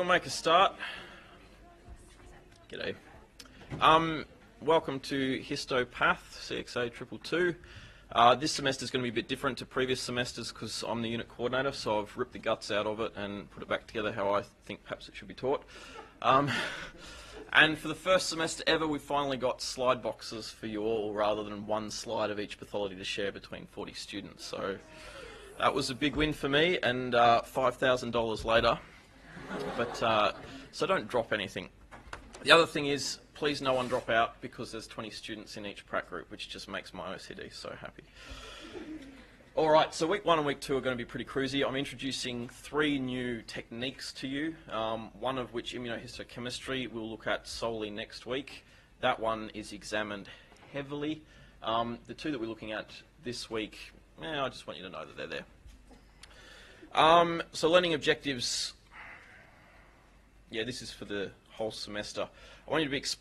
to make a start. G'day. Welcome to Histopath, CXA 222. This semester is going to be a bit different to previous semesters because I'm the unit coordinator, so I've ripped the guts out of it and put it back together how I think perhaps it should be taught. And for the first semester ever, we finally got slide boxes for you all rather than one slide of each pathology to share between 40 students. So that was a big win for me, and $5,000 later. But so don't drop anything. The other thing is, please no one drop out because there's 20 students in each prac group, which just makes my OCD so happy. Alright, so week 1 and week 2 are going to be pretty cruisy. I'm introducing 3 new techniques to you, one of which, immunohistochemistry, we'll look at solely next week. That one is examined heavily. The 2 that we're looking at this week, I just want you to know that they're there. So learning objectives, this is for the whole semester. I want you to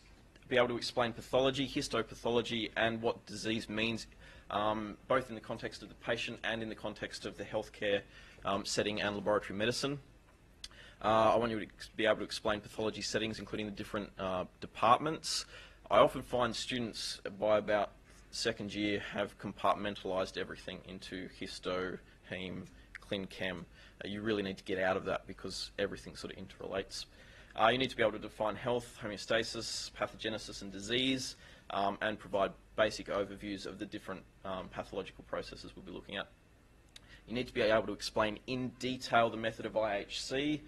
be able to explain pathology, histopathology, and what disease means, both in the context of the patient and in the context of the healthcare setting and laboratory medicine. I want you to be able to explain pathology settings, including the different departments. I often find students by about second year have compartmentalised everything into histo, heme, clin chem. You really need to get out of that because everything sort of interrelates. You need to be able to define health, homeostasis, pathogenesis and disease, and provide basic overviews of the different pathological processes we'll be looking at. You need to be able to explain in detail the method of IHC,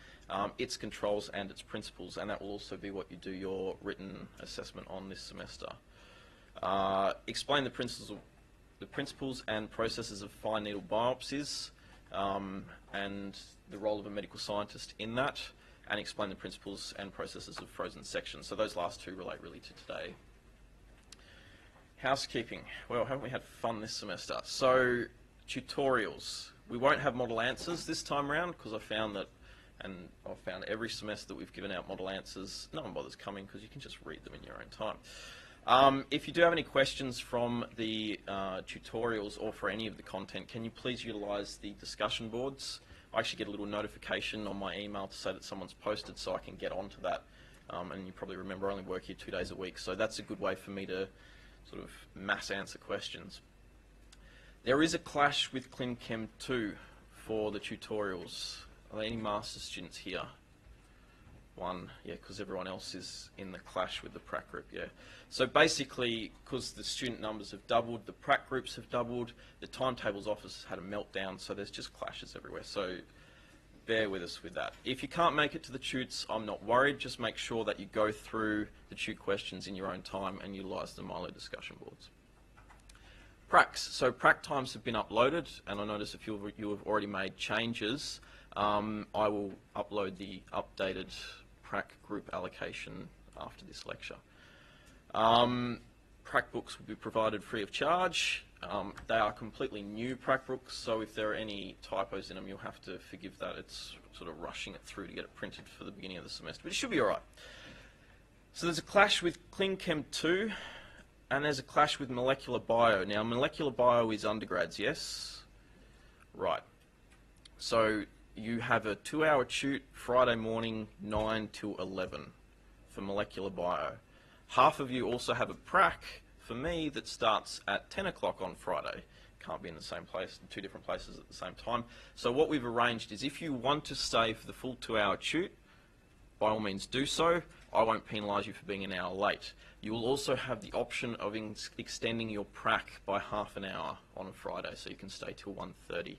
its controls and its principles, and that will also be what you do your written assessment on this semester. Explain the principles and processes of fine needle biopsies, and the role of a medical scientist in that, and explain the principles and processes of frozen sections. So those last 2 relate really to today. Housekeeping. Well, haven't we had fun this semester? So, tutorials. We won't have model answers this time around because I found that, and I've found every semester that we've given out model answers, no one bothers coming because you can just read them in your own time. If you do have any questions from the tutorials or for any of the content, can you please utilise the discussion boards? I actually get a little notification on my email to say that someone's posted so I can get onto that. And you probably remember I only work here 2 days a week, so that's a good way for me to sort of mass answer questions. There is a clash with Clin Chem 2 for the tutorials. Are there any master's students here? One, yeah, because everyone else is in the clash with the prac group, yeah. So basically, because the student numbers have doubled, the prac groups have doubled, the timetables office has had a meltdown, so there's just clashes everywhere. So bear with us with that. If you can't make it to the tutes, I'm not worried. Just make sure that you go through the tute questions in your own time and utilise the Milo discussion boards. Pracs. So prac times have been uploaded, and I notice a few of you have already made changes. I will upload the updated prac group allocation after this lecture. Prac books will be provided free of charge. They are completely new prac books, so if there are any typos in them, you'll have to forgive that. It's sort of rushing it through to get it printed for the beginning of the semester, but it should be alright. So there's a clash with Clin Chem 2, and there's a clash with molecular bio. Now, molecular bio is undergrads, yes? Right. So you have a 2-hour tute Friday morning, 9 till 11 for molecular bio. Half of you also have a prac for me that starts at 10 o'clock on Friday. Can't be in the same place, 2 different places at the same time. So what we've arranged is if you want to stay for the full 2-hour tute, by all means do so. I won't penalise you for being an hour late. You will also have the option of extending your prac by half an hour on a Friday, so you can stay till 1:30.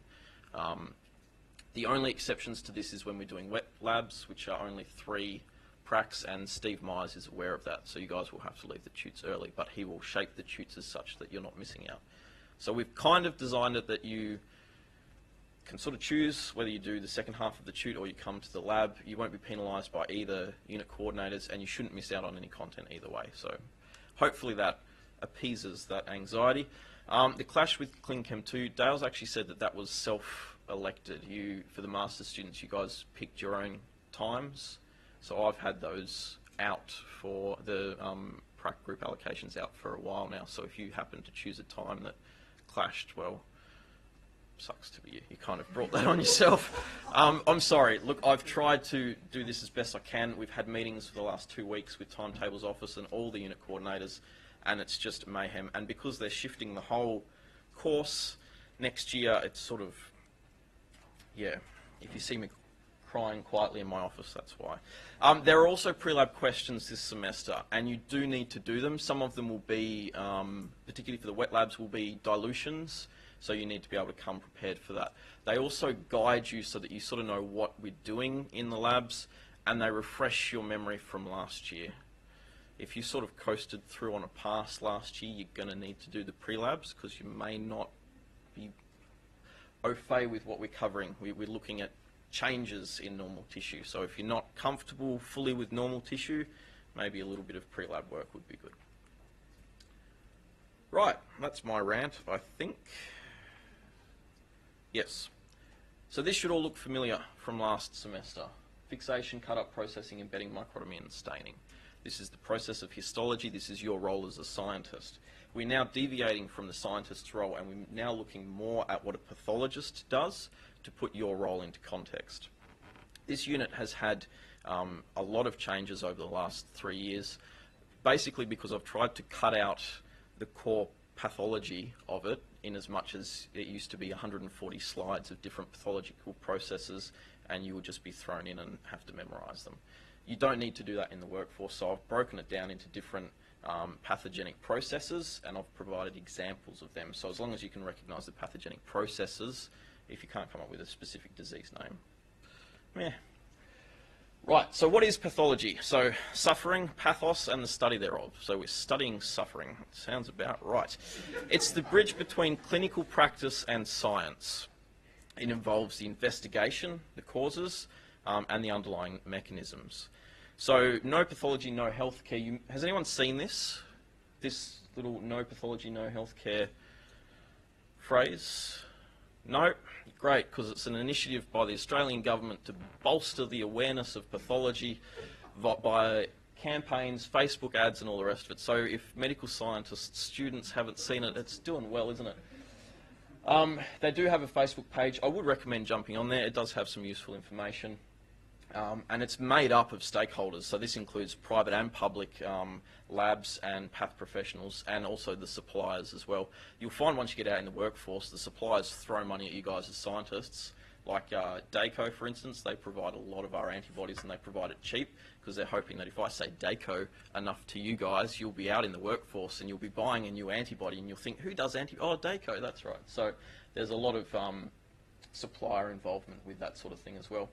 The only exceptions to this is when we're doing wet labs, which are only 3 pracs, and Steve Myers is aware of that, so you guys will have to leave the tutes early, but he will shape the tutes as such that you're not missing out. So we've kind of designed it that you can sort of choose whether you do the second half of the tute or you come to the lab. You won't be penalised by either unit coordinators, and you shouldn't miss out on any content either way. So hopefully that appeases that anxiety. The clash with Clin Chem 2, Dale's actually said that that was self-elected. For the master's students, you guys picked your own times. So I've had those out for the prac group allocations out for a while now. So if you happen to choose a time that clashed, well, sucks to be you. You kind of brought that on yourself. I'm sorry. Look, I've tried to do this as best I can. We've had meetings for the last 2 weeks with Timetables Office and all the unit coordinators, and it's just mayhem. And because they're shifting the whole course next year, it's sort of, yeah, if you see me crying quietly in my office, that's why. There are also pre-lab questions this semester, and you do need to do them. Some of them will be, particularly for the wet labs, will be dilutions, so you need to be able to come prepared for that. They also guide you so that you sort of know what we're doing in the labs, and they refresh your memory from last year. If you sort of coasted through on a pass last year, you're going to need to do the pre-labs because you may not be au fait with what we're covering. We're looking at changes in normal tissue. So if you're not comfortable fully with normal tissue, maybe a little bit of pre-lab work would be good. Right, that's my rant, I think. Yes. So this should all look familiar from last semester. Fixation, cut-up, processing, embedding, microtomy, and staining. This is the process of histology. This is your role as a scientist. We're now deviating from the scientist's role, and we're now looking more at what a pathologist does to put your role into context. This unit has had a lot of changes over the last 3 years, basically because I've tried to cut out the core pathology of it, in as much as it used to be 140 slides of different pathological processes, and you would just be thrown in and have to memorize them. You don't need to do that in the workforce, so I've broken it down into different pathogenic processes, and I've provided examples of them. So as long as you can recognize the pathogenic processes, if you can't come up with a specific disease name. Meh. Right, so what is pathology? So suffering, pathos, and the study thereof. So we're studying suffering. Sounds about right. It's the bridge between clinical practice and science. It involves the investigation, the causes, and the underlying mechanisms. So no pathology, no healthcare. Has anyone seen this? This little no pathology, no healthcare phrase? No? Great, because it's an initiative by the Australian government to bolster the awareness of pathology by campaigns, Facebook ads, and all the rest of it. So if medical scientists, students haven't seen it, it's doing well, isn't it? They do have a Facebook page. I would recommend jumping on there. It does have some useful information. And it's made up of stakeholders, so this includes private and public labs and path professionals, and also the suppliers as well. You'll find once you get out in the workforce, the suppliers throw money at you guys as scientists. Like Dako, for instance, they provide a lot of our antibodies, and they provide it cheap because they're hoping that if I say Dako enough to you guys, you'll be out in the workforce and you'll be buying a new antibody, and you'll think, who does Oh, Dako, that's right. So there's a lot of supplier involvement with that sort of thing as well.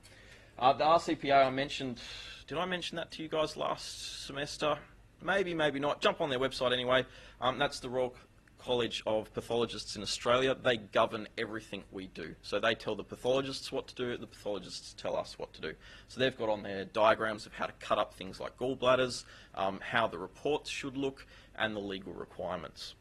The RCPA I mentioned, did I mention that to you guys last semester? Maybe, maybe not. Jump on their website anyway. That's the Royal College of Pathologists in Australia. They govern everything we do. So they tell the pathologists what to do, the pathologists tell us what to do. So they've got on their diagrams of how to cut up things like gallbladders, how the reports should look, and the legal requirements.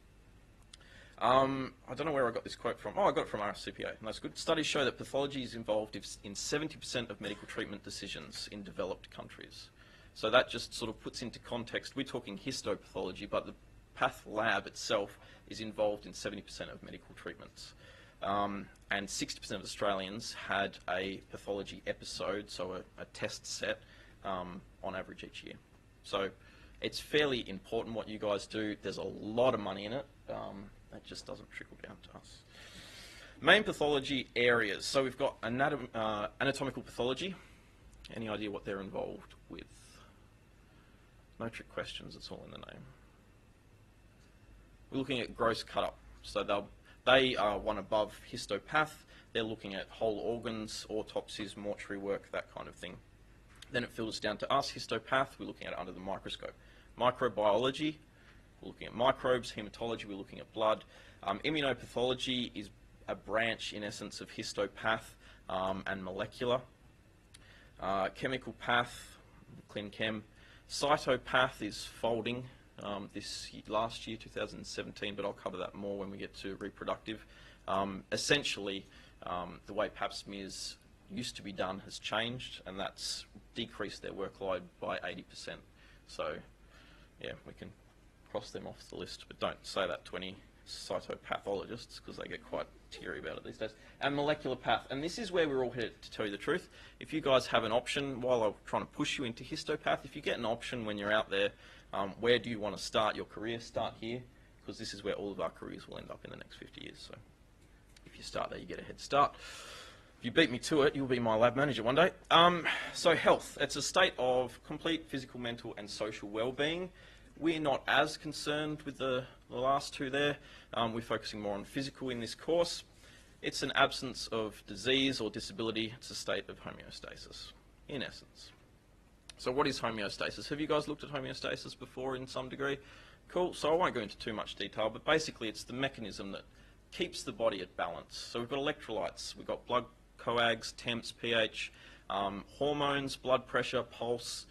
I don't know where I got this quote from. Oh, I got it from RCPA, and that's good. Studies show that pathology is involved in 70% of medical treatment decisions in developed countries. So that just sort of puts into context, we're talking histopathology, but the path lab itself is involved in 70% of medical treatments. And 60% of Australians had a pathology episode, so a test set, on average each year. So it's fairly important what you guys do. There's a lot of money in it. That just doesn't trickle down to us. Main pathology areas. So we've got anatomical pathology. Any idea what they're involved with? No trick questions, it's all in the name. We're looking at gross cut-up. So they are one above histopath. They're looking at whole organs, autopsies, mortuary work, that kind of thing. Then it filters down to us, histopath. We're looking at it under the microscope. Microbiology. We're looking at microbes. Hematology, we're looking at blood. Immunopathology is a branch, in essence, of histopath and molecular. Chemical path, clin chem. Cytopath is folding last year, 2017, but I'll cover that more when we get to reproductive. Essentially, the way pap smears used to be done has changed, and that's decreased their workload by 80%. So, yeah, we can cross them off the list, but don't say that to any cytopathologists because they get quite teary about it these days. And molecular path. And this is where we're all headed, to tell you the truth. If you guys have an option, while I'm trying to push you into histopath, if you get an option when you're out there, where do you want to start your career? Start here, because this is where all of our careers will end up in the next 50 years. So if you start there, you get a head start. If you beat me to it, you'll be my lab manager one day. So health, it's a state of complete physical, mental and social well-being. We're not as concerned with the last two there. We're focusing more on physical in this course. It's an absence of disease or disability. It's a state of homeostasis, in essence. So what is homeostasis? Have you guys looked at homeostasis before in some degree? Cool, so I won't go into too much detail, but basically it's the mechanism that keeps the body at balance. So we've got electrolytes, we've got blood coags, temps, pH, hormones, blood pressure, pulse,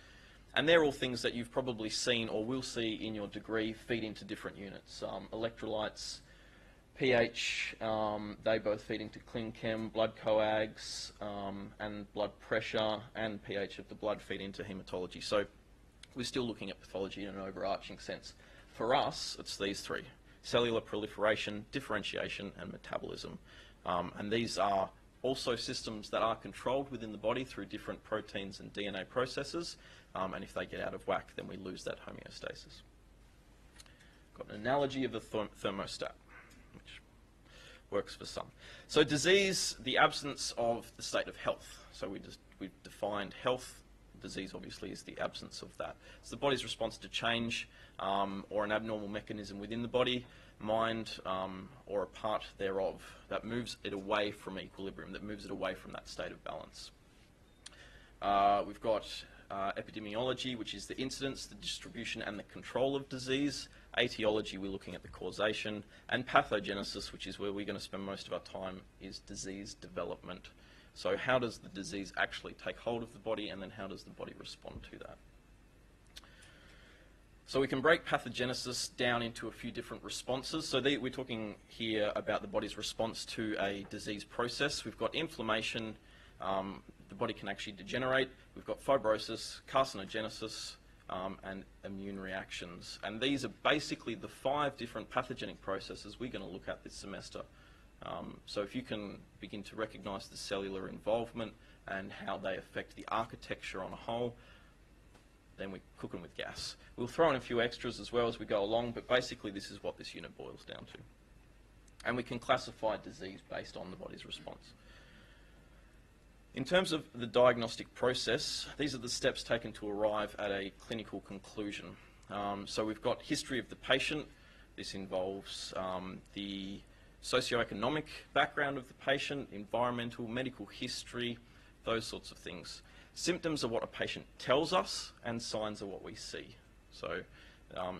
and they're all things that you've probably seen or will see in your degree feed into different units. Electrolytes, pH, they both feed into clin chem, blood coags, and blood pressure and pH of the blood feed into hematology. So we're still looking at pathology in an overarching sense. For us, it's these three: cellular proliferation, differentiation, and metabolism. And these are also systems that are controlled within the body through different proteins and DNA processes, and if they get out of whack, then we lose that homeostasis. Got an analogy of a thermostat, which works for some. So disease, the absence of the state of health. So we've defined health. Disease obviously is the absence of that. It's the body's response to change or an abnormal mechanism within the body, mind, or a part thereof that moves it away from equilibrium, that moves it away from that state of balance. We've got epidemiology, which is the incidence, the distribution and the control of disease. Etiology, we're looking at the causation. And pathogenesis, which is where we're going to spend most of our time, is disease development. So how does the disease actually take hold of the body, and then how does the body respond to that? So we can break pathogenesis down into a few different responses. So we're talking here about the body's response to a disease process. We've got inflammation, the body can actually degenerate. We've got fibrosis, carcinogenesis, and immune reactions. And these are basically the 5 different pathogenic processes we're going to look at this semester. So if you can begin to recognise the cellular involvement and how they affect the architecture on a whole, then we're cooking with gas. We'll throw in a few extras as well as we go along, but basically this is what this unit boils down to. And we can classify disease based on the body's response. In terms of the diagnostic process, these are the steps taken to arrive at a clinical conclusion. So we've got history of the patient. This involves the socioeconomic background of the patient, environmental, medical history, those sorts of things. Symptoms are what a patient tells us, and signs are what we see. So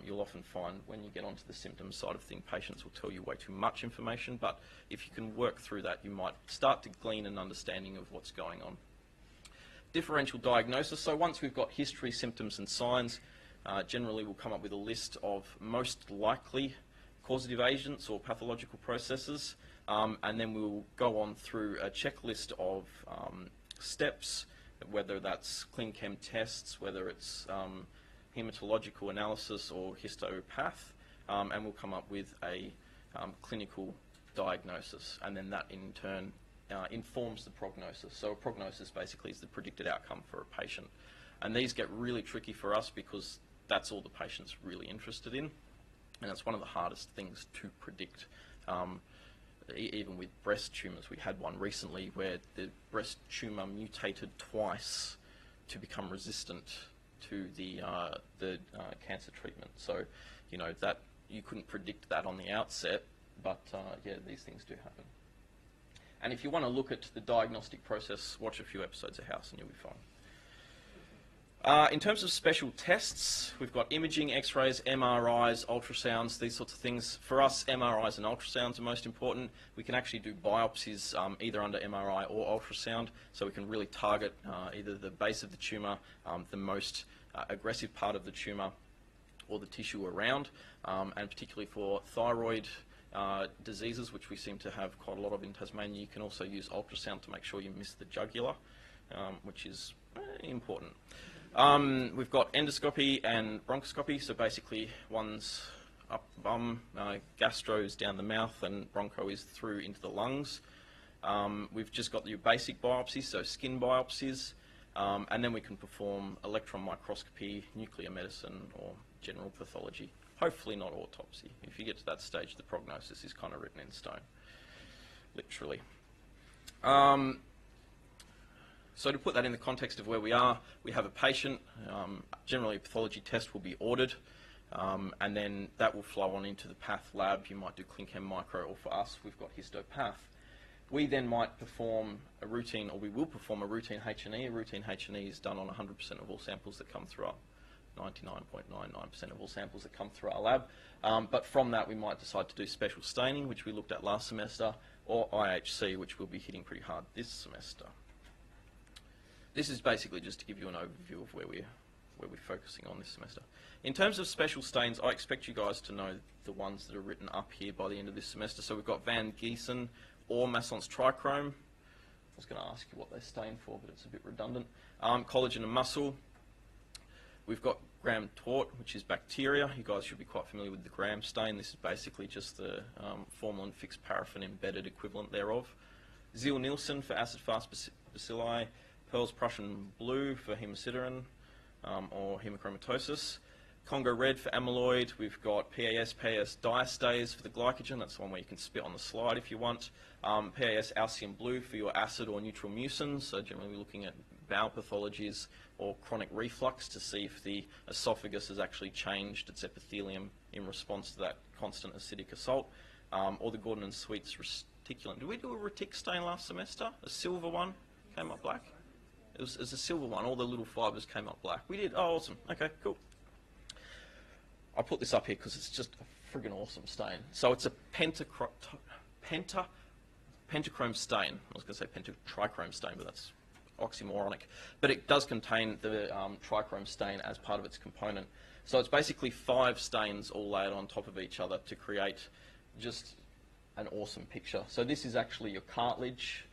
you'll often find when you get onto the symptoms side of things, patients will tell you way too much information, but if you can work through that, you might start to glean an understanding of what's going on. Differential diagnosis. So once we've got history, symptoms and signs, generally we'll come up with a list of most likely causative agents or pathological processes, and then we'll go on through a checklist of steps, whether that's clin chem tests, whether it's hematological analysis or histopath, and we'll come up with a clinical diagnosis, and then that in turn informs the prognosis. So a prognosis basically is the predicted outcome for a patient. And these get really tricky for us because that's all the patient's really interested in, and it's one of the hardest things to predict. Even with breast tumours, we had one recently where the breast tumour mutated twice to become resistant to the cancer treatment. So, you know, that you couldn't predict that on the outset, but yeah, these things do happen. And if you want to look at the diagnostic process, watch a few episodes of House and you'll be fine. In terms of special tests, we've got imaging, x-rays, MRIs, ultrasounds, these sorts of things. For us, MRIs and ultrasounds are most important. We can actually do biopsies either under MRI or ultrasound, so we can really target either the base of the tumour, the most aggressive part of the tumour, or the tissue around, and particularly for thyroid diseases, which we seem to have quite a lot of in Tasmania, you can also use ultrasound to make sure you miss the jugular, which is important. We've got endoscopy and bronchoscopy, so basically one's up the bum, gastro is down the mouth, and broncho is through into the lungs. We've just got your basic biopsies, so skin biopsies, and then we can perform electron microscopy, nuclear medicine, or general pathology. Hopefully not autopsy. If you get to that stage, the prognosis is kind of written in stone, literally. So to put that in the context of where we are, we have a patient. Generally, a pathology test will be ordered, and then that will flow on into the path lab. You might do ClinChem Micro, or for us, we've got histopath. We then might perform a routine, or we will perform a routine H&E. A routine H&E is done on 100% of all samples that come through our 99.99% of all samples that come through our lab. But from that, we might decide to do special staining, which we looked at last semester, or IHC, which we'll be hitting pretty hard this semester. This is basically just to give you an overview of where we're focusing on this semester. In terms of special stains, I expect you guys to know the ones that are written up here by the end of this semester. So we've got Van Giesen or Masson's trichrome. I was going to ask you what they stain for, but it's a bit redundant. Collagen and muscle. We've got Gram-Tort, which is bacteria. You guys should be quite familiar with the Gram stain. This is basically just the formalin fixed paraffin embedded equivalent thereof. Ziehl-Neelsen for acid-fast bacilli. Pearl's Prussian blue for hemosiderin or hemochromatosis. Congo red for amyloid. We've got PAS diastase for the glycogen. That's the one where you can spit on the slide if you want. PAS Alcium blue for your acid or neutral mucins. So generally we're looking at bowel pathologies or chronic reflux to see if the esophagus has actually changed its epithelium in response to that constant acidic assault. Or the Gordon and Sweets reticulin. Did we do a retic stain last semester? A silver one came up black? It was a silver one. All the little fibres came up black. We did. Oh, awesome. Okay, cool. I put this up here because it's just a friggin' awesome stain. So it's a pentachrome stain. I was going to say pentatrichrome stain, but that's oxymoronic. But it does contain the trichrome stain as part of its component. So it's basically 5 stains all layered on top of each other to create just an awesome picture. So this is actually your cartilage.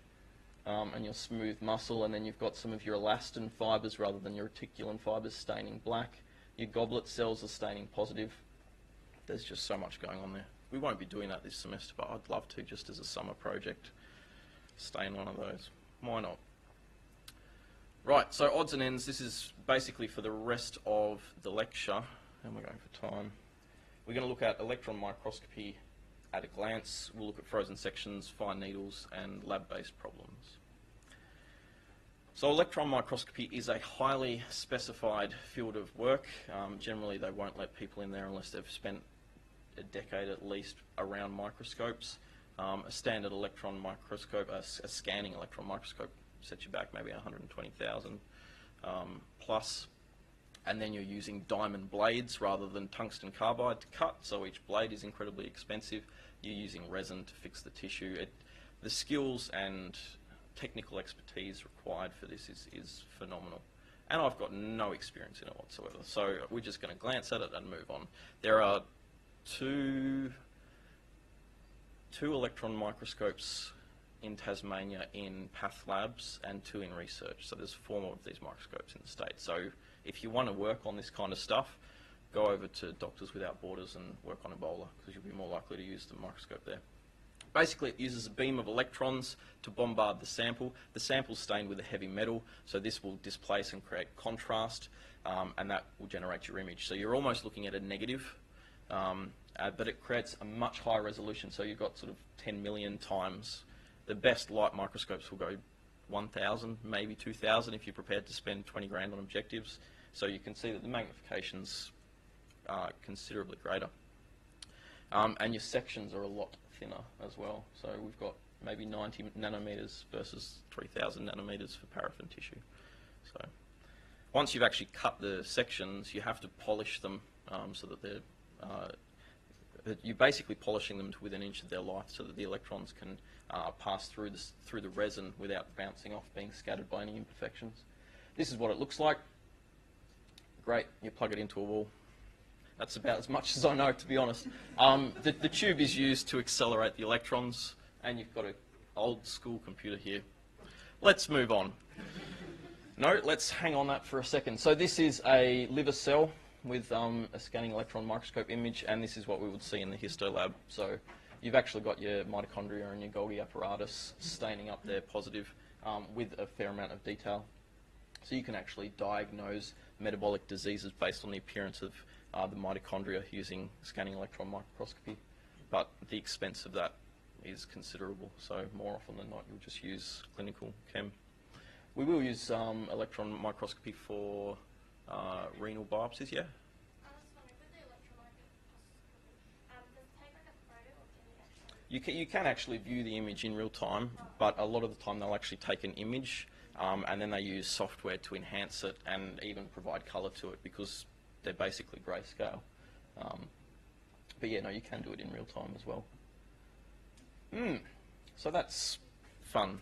And your smooth muscle, and then you've got some of your elastin fibres rather than your reticulin fibres staining black. Your goblet cells are staining positive. There's just so much going on there. We won't be doing that this semester, but I'd love to, just as a summer project, stain one of those. Why not? Right, so odds and ends, this is basically for the rest of the lecture, and we're going for time. We're going to look at electron microscopy at a glance. We'll look at frozen sections, fine needles, and lab-based problems. So electron microscopy is a highly specified field of work. Generally, they won't let people in there unless they've spent a decade at least around microscopes. A standard electron microscope, a scanning electron microscope, sets you back maybe 120,000 plus. And then you're using diamond blades rather than tungsten carbide to cut, so each blade is incredibly expensive. You're using resin to fix the tissue. The skills and technical expertise required for this is phenomenal. And I've got no experience in it whatsoever, so we're just going to glance at it and move on. There are two electron microscopes in Tasmania in path labs and 2 in research, so there's 4 more of these microscopes in the state. So if you want to work on this kind of stuff, go over to Doctors Without Borders and work on Ebola, because you'll be more likely to use the microscope there. Basically, it uses a beam of electrons to bombard the sample. The sample's stained with a heavy metal, so this will displace and create contrast, and that will generate your image. So you're almost looking at a negative, but it creates a much higher resolution, so you've got sort of 10 million times. The best light microscopes will go 1,000, maybe 2,000 if you're prepared to spend 20 grand on objectives. So you can see that the magnification's considerably greater. And your sections are a lot thinner as well. So we've got maybe 90 nanometers versus 3,000 nanometers for paraffin tissue. So once you've actually cut the sections, you have to polish them so that they're you're basically polishing them to within an inch of their life so that the electrons can pass through the resin without bouncing off, being scattered by any imperfections. This is what it looks like. Great, you plug it into a wall. That's about as much as I know, to be honest. The tube is used to accelerate the electrons, and you've got an old school computer here. Let's move on. No, let's hang on that for a second. So this is a liver cell. with a scanning electron microscope image, and this is what we would see in the histolab. So you've actually got your mitochondria and your Golgi apparatus staining up there positive with a fair amount of detail. So you can actually diagnose metabolic diseases based on the appearance of the mitochondria using scanning electron microscopy. But the expense of that is considerable, so more often than not you'll just use clinical chem. We will use electron microscopy for renal biopsies, yeah? You can actually view the image in real time, but a lot of the time they'll actually take an image and then they use software to enhance it and even provide colour to it because they're basically grayscale. But yeah, no, you can do it in real time as well. So that's fun.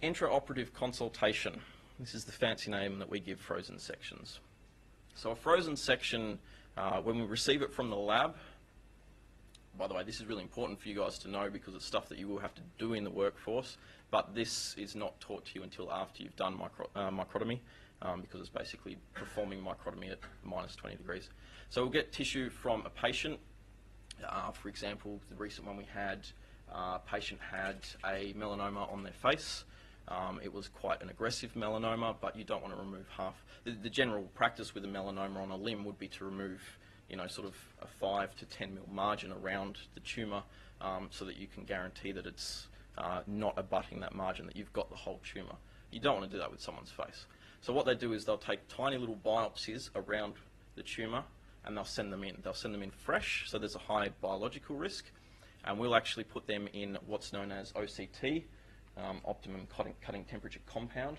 Intraoperative consultation. This is the fancy name that we give frozen sections. So a frozen section, when we receive it from the lab, by the way, this is really important for you guys to know because it's stuff that you will have to do in the workforce, but this is not taught to you until after you've done microtomy because it's basically performing microtomy at minus 20 degrees. So we'll get tissue from a patient. For example, the recent one we had, a patient had a melanoma on their face. It was quite an aggressive melanoma, but you don't want to remove half. The general practice with a melanoma on a limb would be to remove, you know, sort of a 5 to 10 mil margin around the tumour so that you can guarantee that it's not abutting that margin, that you've got the whole tumour. You don't want to do that with someone's face. So what they do is they'll take tiny little biopsies around the tumour and they'll send them in. They'll send them in fresh, so there's a high biological risk, and we'll actually put them in what's known as OCT, optimum cutting temperature compound,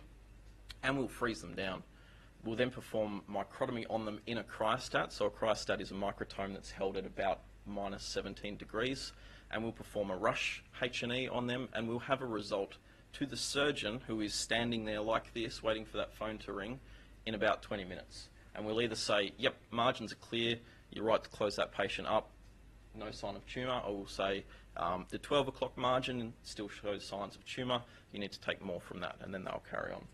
and we'll freeze them down. We'll then perform microtomy on them in a cryostat. So a cryostat is a microtome that's held at about minus 17 degrees, and we'll perform a rush H&E on them, and we'll have a result to the surgeon who is standing there like this, waiting for that phone to ring, in about 20 minutes. And we'll either say, yep, margins are clear, you're right to close that patient up, no sign of tumour, or we'll say, the 12 o'clock margin still shows signs of tumour, you need to take more from that, and then they'll carry on.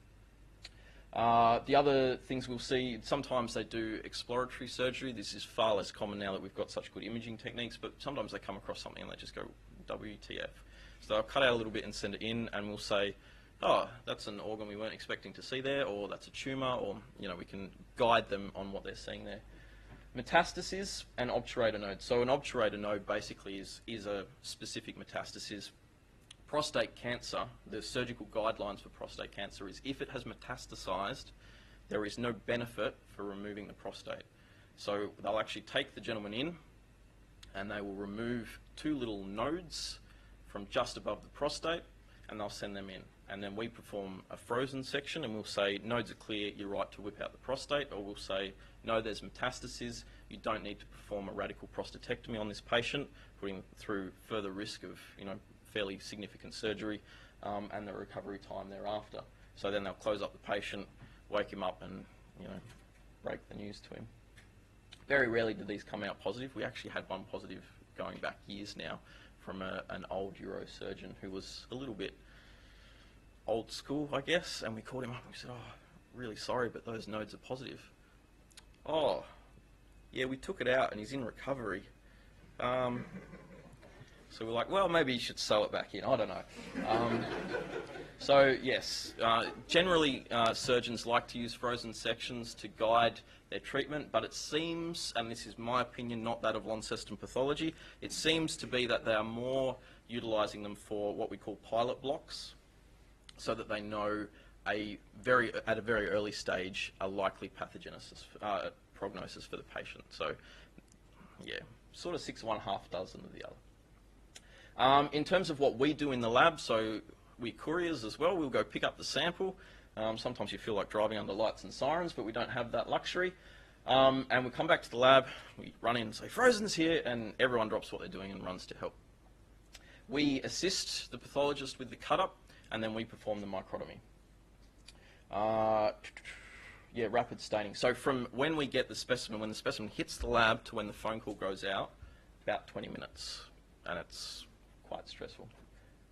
The other things we'll see, sometimes they do exploratory surgery. This is far less common now that we've got such good imaging techniques, but sometimes they come across something and they just go, WTF. So they'll cut out a little bit and send it in, and we'll say, oh, that's an organ we weren't expecting to see there, or that's a tumour, or, you know, we can guide them on what they're seeing there. Metastasis and obturator node. So an obturator node basically is a specific metastasis. Prostate cancer, the surgical guidelines for prostate cancer is if it has metastasized, there is no benefit for removing the prostate. So they'll actually take the gentleman in and they will remove 2 little nodes from just above the prostate and they'll send them in. And then we perform a frozen section and we'll say, nodes are clear, you're right to whip out the prostate, or we'll say, no, there's metastases, you don't need to perform a radical prostatectomy on this patient, putting through further risk of, you know, fairly significant surgery and the recovery time thereafter. So then they'll close up the patient, wake him up and, you know, break the news to him. Very rarely do these come out positive. We actually had one positive going back years now from an old neurosurgeon who was a little bit old school, I guess, and we called him up and we said, oh, really sorry, but those nodes are positive. Oh, yeah, we took it out and he's in recovery. So we're like, well, maybe you should sew it back in. I don't know. So, yes, generally surgeons like to use frozen sections to guide their treatment, but it seems, and this is my opinion, not that of Launceston pathology, it seems to be that they are more utilising them for what we call pilot blocks, so that they know at a very early stage a likely pathogenesis, prognosis for the patient. So, yeah, sort of 6 of one, half dozen of the other. In terms of what we do in the lab, so we couriers as well, we'll go pick up the sample. Sometimes you feel like driving under lights and sirens, but we don't have that luxury. And we come back to the lab, we run in and say, Frozen's here, and everyone drops what they're doing and runs to help. We assist the pathologist with the cut-up, and then we perform the microtomy. Yeah, rapid staining. So from when we get the specimen, when the specimen hits the lab to when the phone call goes out, about 20 minutes, and it's quite stressful.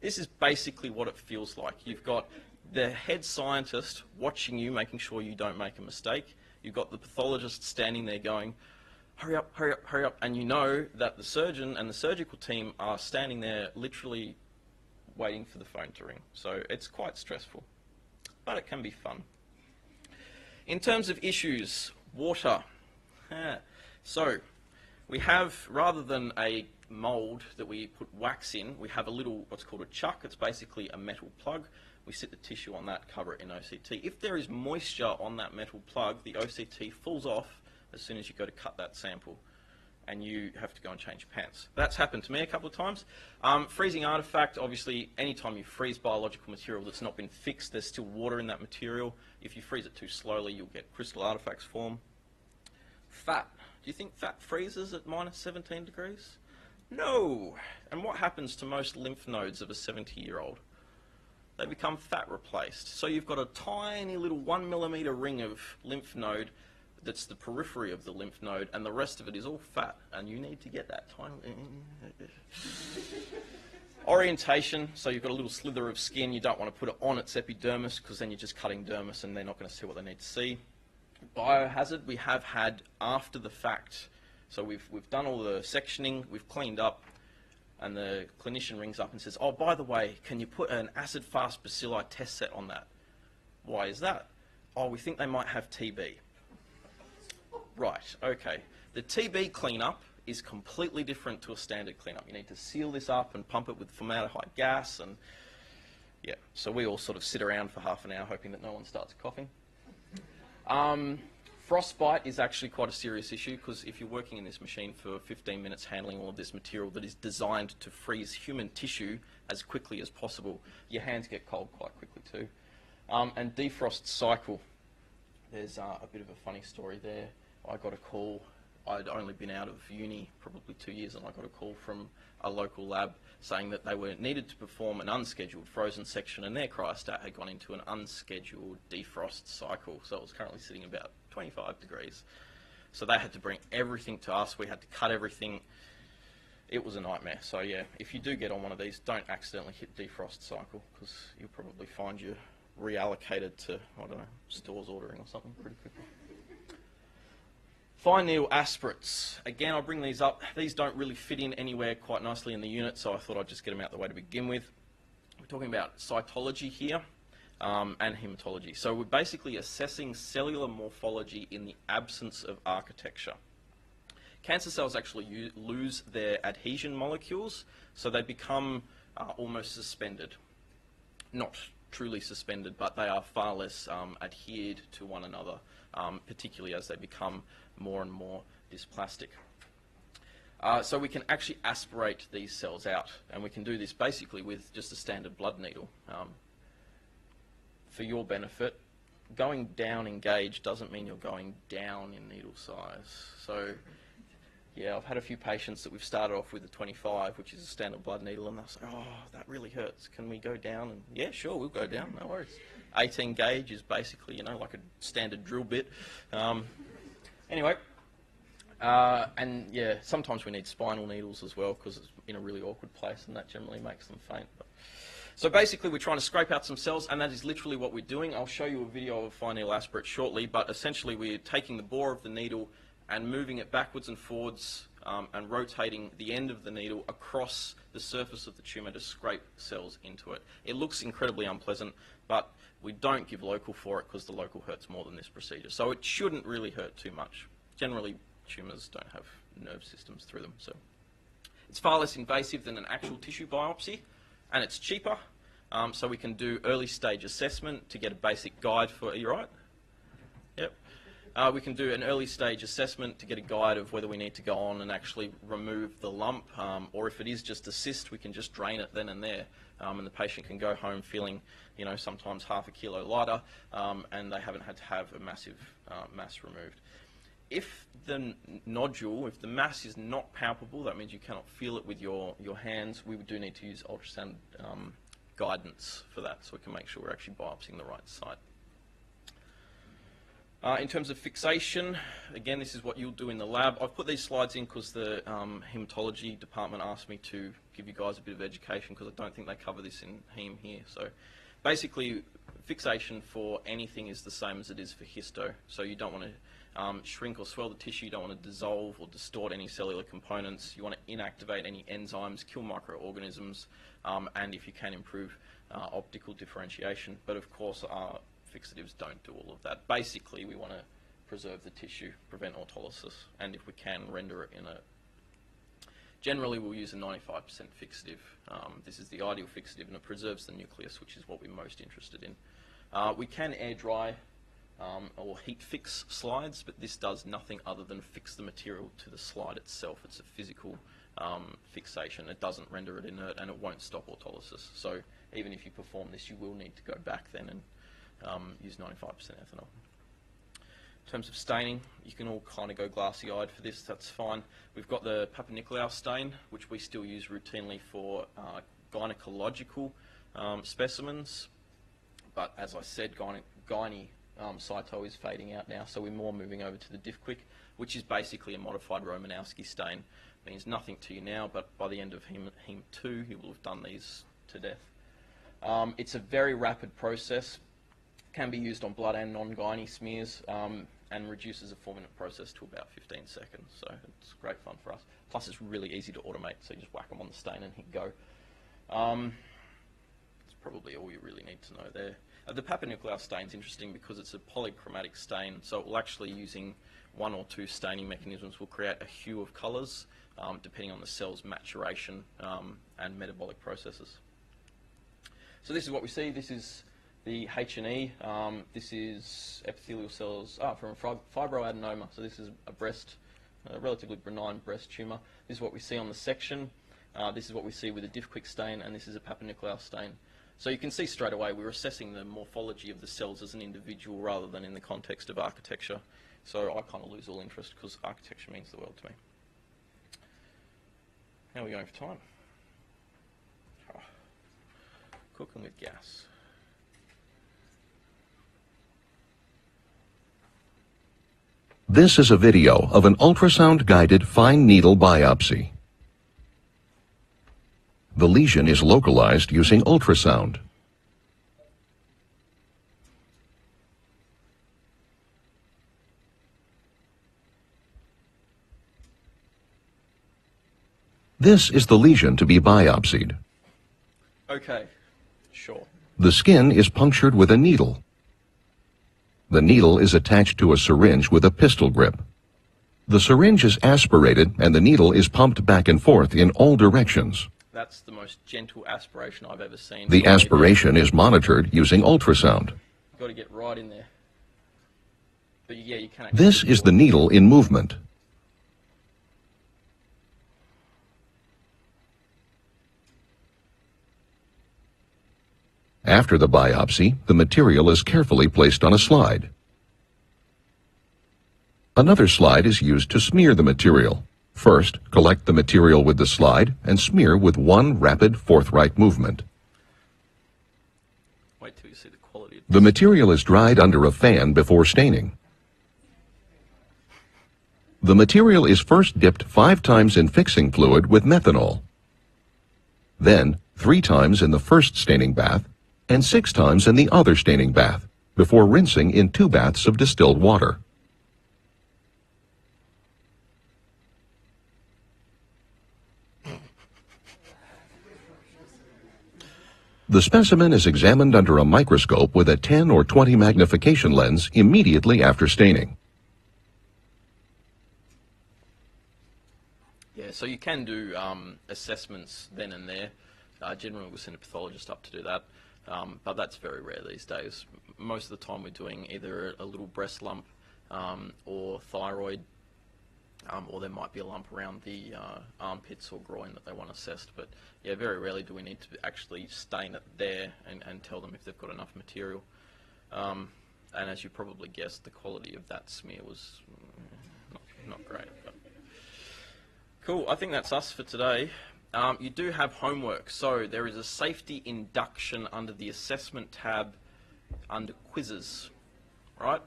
This is basically what it feels like. You've got the head scientist watching you, making sure you don't make a mistake. you've got the pathologist standing there going, hurry up, hurry up, hurry up, and you know that the surgeon and the surgical team are standing there literally waiting for the phone to ring. So it's quite stressful, but it can be fun. In terms of issues, water. So we have, rather than a mould that we put wax in, we have a little, what's called a chuck. It's basically a metal plug. We sit the tissue on that, cover it in OCT. If there is moisture on that metal plug, the OCT falls off as soon as you go to cut that sample, and you have to go and change pants. That's happened to me a couple of times. Freezing artifact, obviously, anytime you freeze biological material that's not been fixed, there's still water in that material. If you freeze it too slowly, you'll get crystal artifacts form. Fat. Do you think fat freezes at minus 17 degrees? No. And what happens to most lymph nodes of a 70-year-old? They become fat replaced. So you've got a tiny little 1 millimeter ring of lymph node that's the periphery of the lymph node, and the rest of it is all fat, and you need to get that tiny... Orientation, so you've got a little slither of skin, you don't want to put it on its epidermis, because then you're just cutting dermis and they're not going to see what they need to see. Biohazard, we have had after the fact. So we've done all the sectioning, we've cleaned up, and the clinician rings up and says, oh, by the way, can you put an acid-fast bacilli test set on that? Why is that? Oh, we think they might have TB. Right, okay. The TB cleanup is completely different to a standard cleanup. You need to seal this up and pump it with formaldehyde gas, and yeah, so we all sort of sit around for half an hour hoping that no one starts coughing. Frostbite is actually quite a serious issue, because if you're working in this machine for 15 minutes handling all of this material that is designed to freeze human tissue as quickly as possible, your hands get cold quite quickly too. And defrost cycle. There's a bit of a funny story there. I got a call. I'd only been out of uni probably 2 years, and I got a call from a local lab saying that they were needed to perform an unscheduled frozen section, and their cryostat had gone into an unscheduled defrost cycle. So it was currently sitting about 25 degrees. So they had to bring everything to us. We had to cut everything. It was a nightmare. So yeah, if you do get on one of these, don't accidentally hit defrost cycle, because you'll probably find you reallocated to, I don't know, stores ordering or something pretty quickly. Fine needle aspirates. Again, I'll bring these up. These don't really fit in anywhere quite nicely in the unit, so I thought I'd just get them out the way to begin with. We're talking about cytology here and hematology. So we're basically assessing cellular morphology in the absence of architecture. Cancer cells actually lose their adhesion molecules, so they become almost suspended. Not truly suspended, but they are far less adhered to one another, particularly as they become more and more dysplastic. So we can actually aspirate these cells out, and we can do this basically with just a standard blood needle. For your benefit, going down in gauge doesn't mean you're going down in needle size. So yeah, I've had a few patients that we've started off with a 25, which is a standard blood needle, and they'll say, oh, that really hurts. Can we go down? And yeah, sure, we'll go down, no worries. 18 gauge is basically, you know, like a standard drill bit. Anyway, and yeah, sometimes we need spinal needles as well, because it's in a really awkward place, and that generally makes them faint. So basically, we're trying to scrape out some cells, and that is literally what we're doing. I'll show you a video of a fine needle aspirate shortly, but essentially we're taking the bore of the needle and moving it backwards and forwards and rotating the end of the needle across the surface of the tumour to scrape cells into it. It looks incredibly unpleasant, but we don't give local for it because the local hurts more than this procedure. So it shouldn't really hurt too much. Generally, tumours don't have nerve systems through them. So it's far less invasive than an actual tissue biopsy, and it's cheaper. So we can do early stage assessment to get a basic guide for, are you right? Yep. We can do an early stage assessment to get a guide of whether we need to go on and actually remove the lump, or if it is just a cyst, we can just drain it then and there, and the patient can go home feeling, you know, sometimes half a kilo lighter, and they haven't had to have a massive mass removed. If the nodule, if the mass is not palpable, that means you cannot feel it with your hands, we do need to use ultrasound guidance for that, so we can make sure we're actually biopsying the right site. In terms of fixation, again, this is what you'll do in the lab. I've put these slides in because the hematology department asked me to give you guys a bit of education, because I don't think they cover this in heme here. So basically, fixation for anything is the same as it is for histo. So you don't want to shrink or swell the tissue, you don't want to dissolve or distort any cellular components, you want to inactivate any enzymes, kill microorganisms, and if you can improve optical differentiation. But of course, fixatives don't do all of that. Basically, we want to preserve the tissue, prevent autolysis, and if we can, render it in a... Generally, we'll use a 95% fixative. This is the ideal fixative, and it preserves the nucleus, which is what we're most interested in. We can air dry or heat fix slides, but this does nothing other than fix the material to the slide itself. It's a physical fixation. It doesn't render it inert, and it won't stop autolysis. So even if you perform this, you will need to go back then and use 95% ethanol. In terms of staining, you can all kind of go glassy-eyed for this, that's fine. We've got the Papanicolaou stain, which we still use routinely for gynecological specimens, but as I said, gyne cyto is fading out now, so we're more moving over to the DifQuick, which is basically a modified Romanowski stain. Means nothing to you now, but by the end of Heme 2, you will have done these to death. It's a very rapid process, can be used on blood and non-gyne smears, and reduces a 4-minute process to about 15 seconds, so it's great fun for us. Plus it's really easy to automate, so you just whack them on the stain and hit go. That's probably all you really need to know there. The Papanicolaou stain is interesting because it's a polychromatic stain, so it will actually, using 1 or 2 staining mechanisms, will create a hue of colours depending on the cell's maturation and metabolic processes. So this is what we see. This is the H&E. This is epithelial cells from a fibroadenoma. So this is a relatively benign breast tumour. This is what we see on the section. This is what we see with a DifQuick stain, and this is a Papanicolaou stain. So you can see straight away we're assessing the morphology of the cells as an individual rather than in the context of architecture. So I kind of lose all interest because architecture means the world to me. How are we going for time? Oh. Cooking with gas. This is a video of an ultrasound-guided fine needle biopsy. The lesion is localized using ultrasound. This is the lesion to be biopsied. Okay, sure. The skin is punctured with a needle. The needle is attached to a syringe with a pistol grip. The syringe is aspirated and the needle is pumped back and forth in all directions. That's the most gentle aspiration I've ever seen. The aspiration is monitored using ultrasound. You've got to get right in there. But yeah, you can. This is the needle in movement. After the biopsy, the material is carefully placed on a slide. Another slide is used to smear the material. First, collect the material with the slide and smear with one rapid forthright movement. Wait till you see the quality of this. The material is dried under a fan before staining. The material is first dipped 5 times in fixing fluid with methanol. Then 3 times in the first staining bath and 6 times in the other staining bath before rinsing in 2 baths of distilled water. The specimen is examined under a microscope with a 10 or 20 magnification lens immediately after staining. Yeah, so you can do assessments then and there. Generally we'll send a pathologist up to do that, but that's very rare these days. Most of the time we're doing either a little breast lump or thyroid, or there might be a lump around the armpits or groin that they want assessed. But yeah, very rarely do we need to actually stain it there and tell them if they've got enough material. And as you probably guessed, the quality of that smear was not great. But cool, I think that's us for today. You do have homework, so there is a safety induction under the assessment tab under quizzes, right?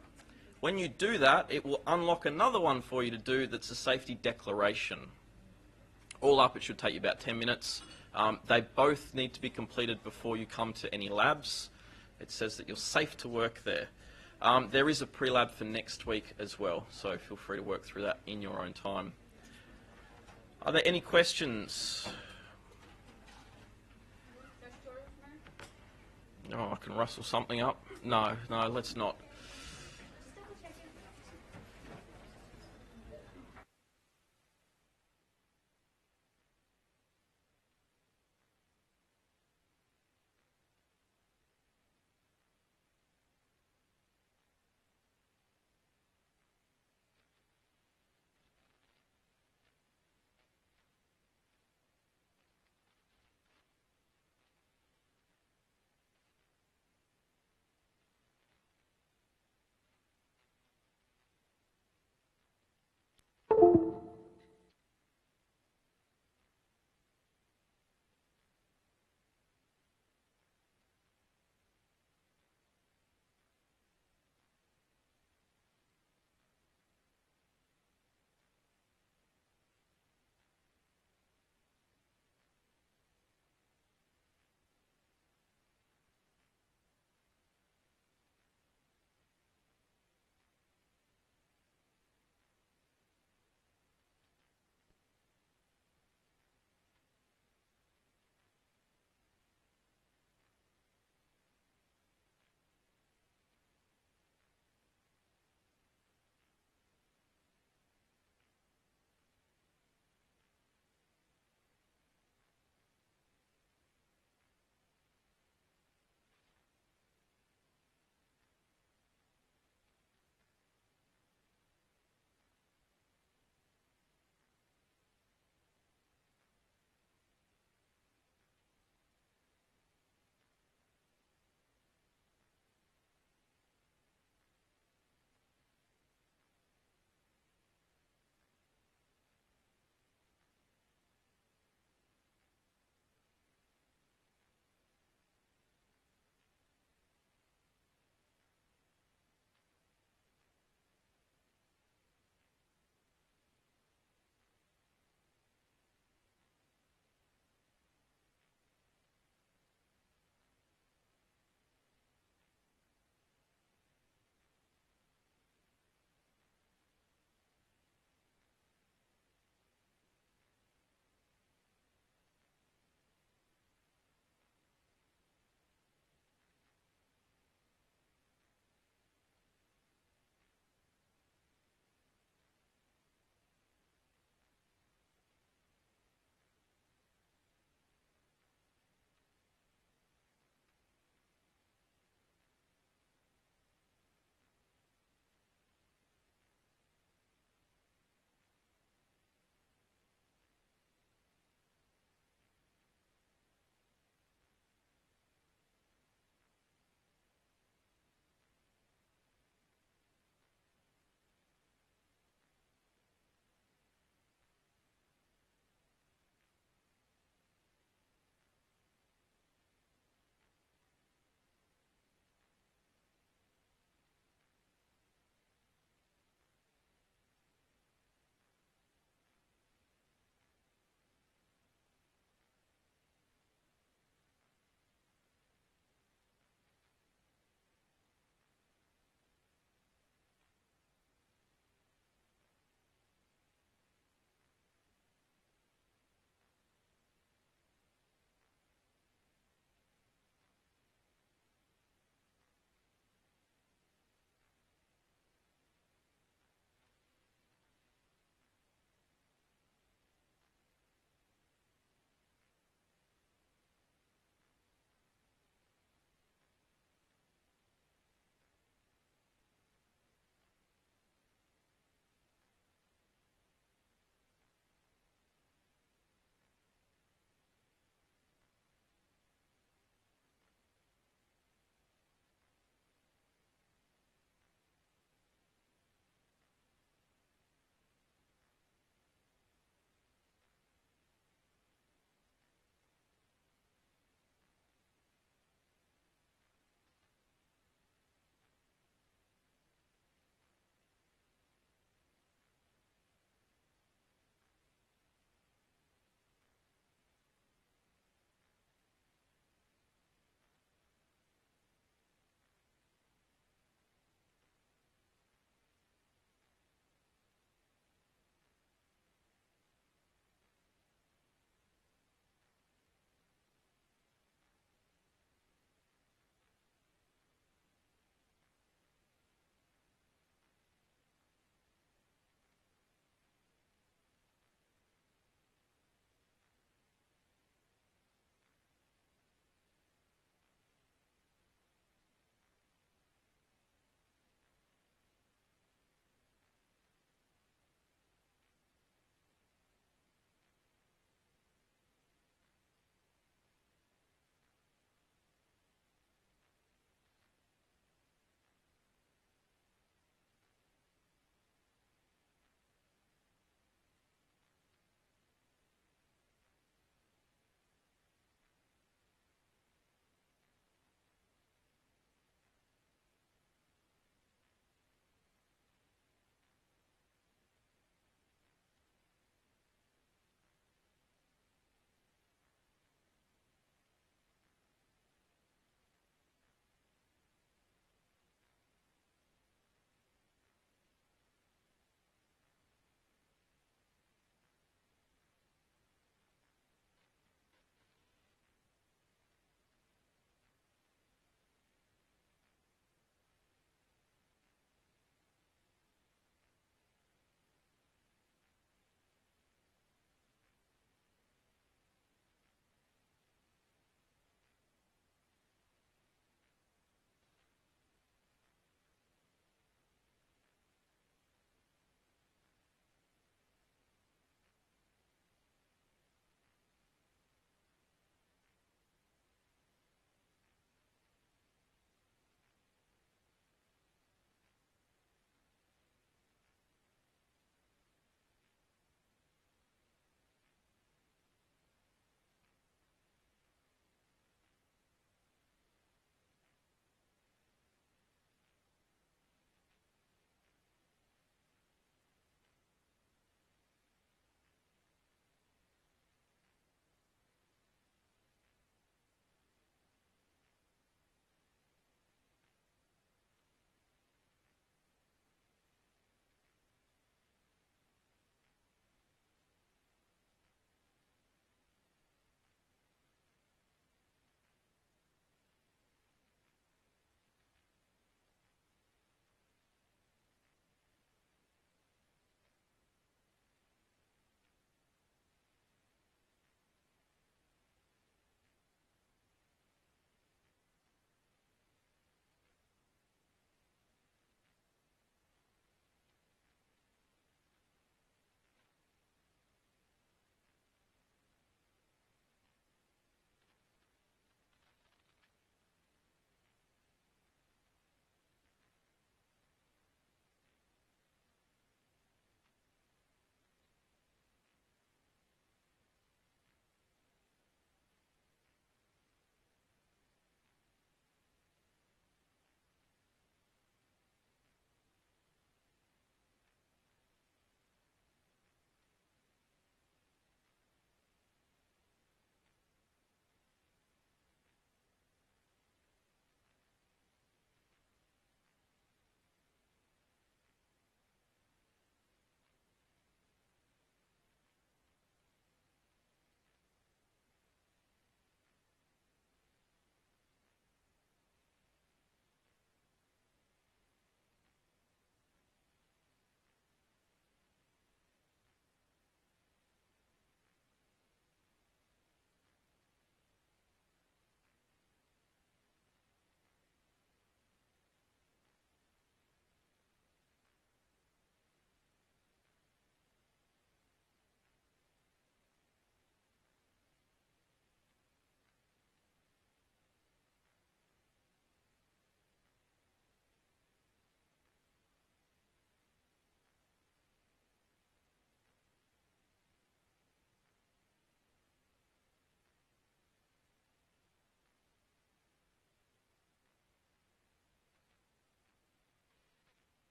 When you do that, it will unlock another one for you to do that's a safety declaration. All up, it should take you about 10 minutes. They both need to be completed before you come to any labs. it says that you're safe to work there. There is a pre-lab for next week as well, so feel free to work through that in your own time. Are there any questions? Oh, I can rustle something up. No, let's not.